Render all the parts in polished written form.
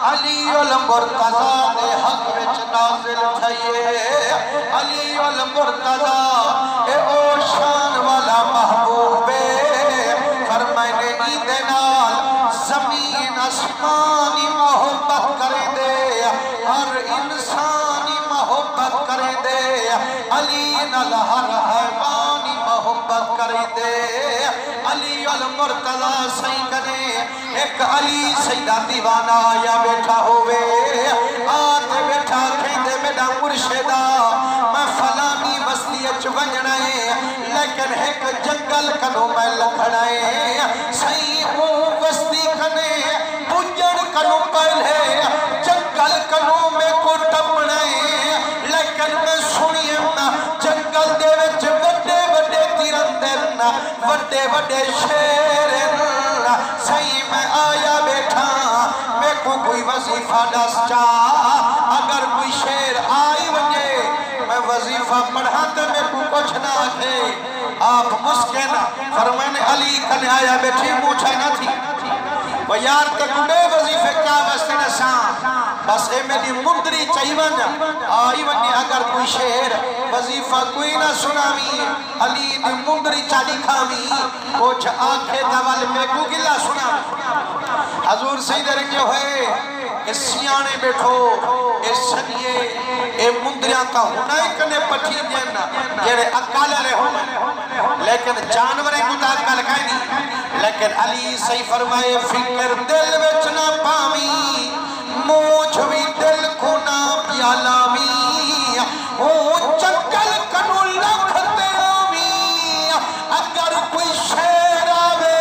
علی المرتضی دے حق وچ نازل تھئیے علی المرتضی اے او شان والا محبوب فرمائنے ایدے نال زمین اسمانی محبت کرے دے ہر انسانی محبت کرے دے علی نال ہر حیوانی محبت کرے دے علی المرتضی صحیح کرے ایک علی سیدہ دیوانہ آیا بیٹھا ہوئے آتے بیٹھا کھیندے میڈا مرشدہ میں فلانی بستی ونجنائے لیکن ایک جنگل کنو میں لکھنائے صحیح ہوں بستی کنے بجڑ کنو پہلے جنگل کنو میں کو ٹپنائے لیکن میں سنیے جنگل دے وچ بڑے بڑے تیرندن بڑے بڑے شیرن صحیح میں آیا بیٹھا میں کو کوئی وظیفہ دس چاہ اگر کوئی شیر آئی وجے میں وظیفہ پڑھا تو میں کو کچھ نہ آکھے آپ مسکن فرمائنے علی کنے آیا بیٹھی موچھا نہ تھی وہ یار تک بے وظیفے کیا بستے نسان بس اے میری مندری چاہی بنا آئی ونی اگر کوئی شیر وظیفہ کوئی نہ سنامی علی دی مندری چاہی کھامی کچھ آنکھیں دوال میں کو گلہ سنامی حضور سیدہ رنگے ہوئے اس سیانے بیٹھو اس سنیے اے مندریاں کا ہونا ایک نے پٹھی دینا جیرے اکالا رہے ہوں لیکن جانوریں کو تا اکال کھائے نہیں لیکن علی صحیح فرمائے فکر دل وچنا پامی موجھوی دل کو نا پیالامی او چکل کنو لکھتے آمی اگر کوئی شیر آوے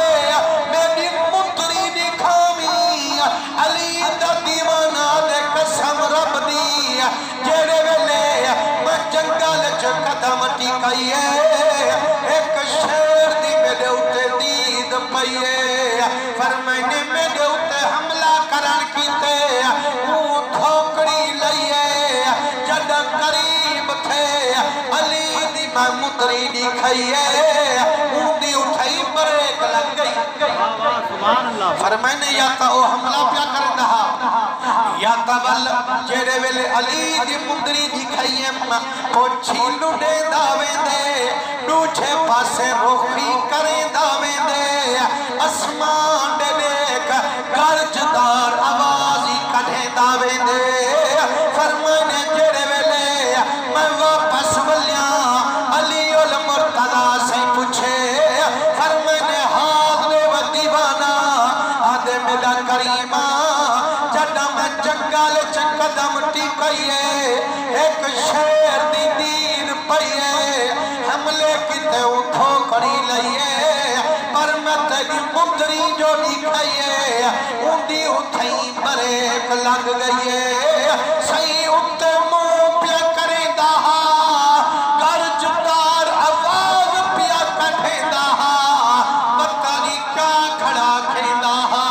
میری مندری دکھامی علی دا دیوانہ دے قسم رب دی جیرے ویلے میں جنگل چو قدم ٹکائیے ایک شیر دی میرے اٹھے دید پئیے فرمائنے میرے اٹھے حملہ کرن کیتے وہ دھوکڑی لئیے جد قریب تھے علی دی میں مدری دکھائیے ان دی اٹھائی بریک لگ گئی فرمائنے یا تا وہ حملہ پیا کر دہا یا تا بل جیرے ویلے علی دی مدری دکھائیے کو چھیلو دے داویں دے دوچھے پاسے روخی کریں داویں دے اسمان دے دیکھ گرجدار آوازی کڑھیں داویں دے فرمائنے جیرے ویلے میں واپس ولیاں علی المرتضی سے پوچھے فرمائنے حاضر و دیوانہ آدھے میرا کریمہ جڑا میں جنگل چکدم ٹکائیے ایک شیر دی دین پئیے حملے کتے اتھو کری لئیے پر میں تیری مندری جو دکھائیے اندی اتھائی بریک لگ گئیے صحیح اتے مو پیا کریں دہا گرجدار آواز پیا کٹھیں دہا بطانی کیا کھڑا کھیں دہا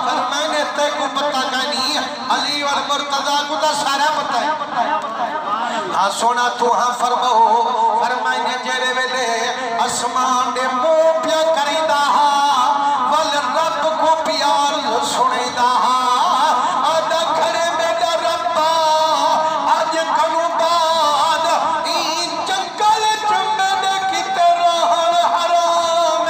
پر میں نے تے کو پتا کہنی علی والمرتضی کو تا سارا پتا ہے ہاں سونا تو ہاں فرمو فرمائنے جیرے ویلے اسمان دے مو پیا کریں دہا والرب کو پیار سنے دہا آدھا کھڑے میڈا ربا آج کنو بعد این جنگل چمنے کی ترہن حرام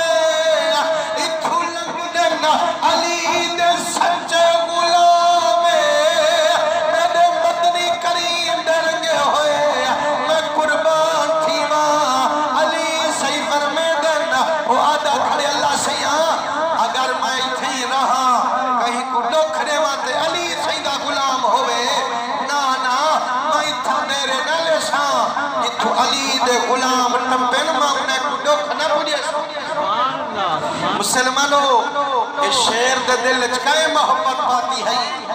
اتھو لنگ دینا علی دے سچے غلام میرے مدنی کریم درنگے ہوئے میں قربان تھی ماں علی صحیح فرمے دینا وہ آدھا کھڑے اللہ سیاں اگر میں تھی رہا کہیں کو لکھنے واتے علی سیدہ غلام ہوئے نانا میں تھا میرے نلے ساں اتھو علی دے غلام ٹمپن مانگنے کو لکھنا پڑھے مسلمانوں اس شیر دے دل چکائے محبت پاتی ہے